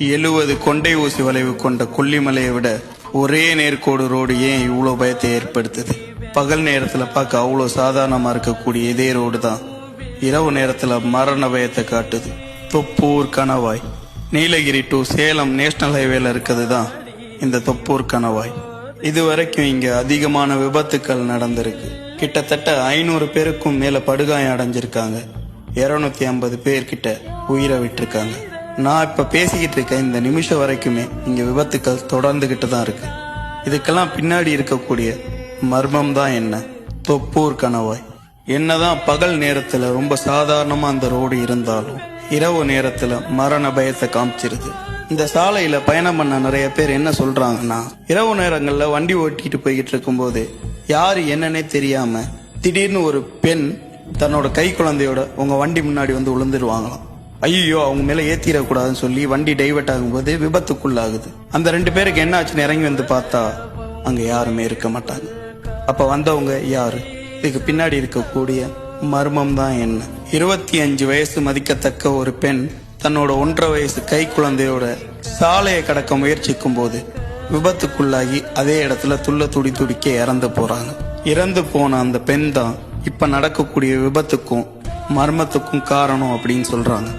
70 கொண்டை ஊசி வளைவு கொண்ட கொல்லிமலையை விட ஒரே நேர்கோடு ரோடு ஏன் இவ்வளோ பயத்தை ஏற்படுத்துது? பகல் நேரத்தில் பார்க்க அவ்வளோ சாதாரணமாக இருக்கக்கூடிய இதே ரோடு தான் இரவு நேரத்தில் மரண பயத்தை காட்டுது. தொப்பூர் கணவாய். நீலகிரி டு சேலம் நேஷனல் ஹைவேல இருக்கிறது தான் இந்த தொப்பூர் கணவாய். இதுவரைக்கும் இங்க அதிகமான விபத்துக்கள் நடந்திருக்கு. கிட்டத்தட்ட 500 பேருக்கும் மேல படுகாயம் அடைஞ்சிருக்காங்க. 250 பேர்கிட்ட உயிரை விட்டுருக்காங்க. நான் இப்ப பேசிக்கிட்டு இருக்க இந்த நிமிஷம் வரைக்குமே இங்க விபத்துக்கள் தொடர்ந்துகிட்டு தான் இருக்கு. இதுக்கெல்லாம் பின்னாடி இருக்கக்கூடிய மர்மம் தான் என்ன? தொப்பூர் கணவாய். என்னதான் பகல் நேரத்துல ரொம்ப சாதாரணமா அந்த ரோடு இருந்தாலும் இரவு நேரத்துல மரண பயத்தை காமிச்சிருது. இந்த சாலையில பயணம் பண்ண நிறைய பேர் என்ன சொல்றாங்கன்னா, இரவு நேரங்கள்ல வண்டி ஓட்டிட்டு போய்கிட்டு இருக்கும்போது யாரு என்னன்னே தெரியாம திடீர்னு ஒரு பெண் தன்னோட கை குழந்தையோட உங்க வண்டி முன்னாடி வந்து விழுந்துருவாங்களாம். ஐயோ, அவங்க மேல ஏத்திடக்கூடாதுன்னு சொல்லி வண்டி டைவர்ட் ஆகும்போது விபத்துக்குள்ளாகுது. அந்த 2 பேருக்கு என்ன ஆச்சுன்னு இறங்கி வந்து பார்த்தா அங்க யாருமே இருக்க மாட்டாங்க. அப்ப வந்தவங்க யாரு? இதுக்கு பின்னாடி இருக்கக்கூடிய மர்மம் தான் என்ன? 25 வயசு மதிக்கத்தக்க ஒரு பெண் தன்னோட 1.5 வயசு கை குழந்தையோட சாலையை கடக்க முயற்சிக்கும் போது விபத்துக்குள்ளாகி அதே இடத்துல துடிக்க இறந்து போறாங்க. இறந்து போன அந்த பெண் தான் இப்ப நடக்கக்கூடிய விபத்துக்கும் மர்மத்துக்கும் காரணம் அப்படின்னு சொல்றாங்க.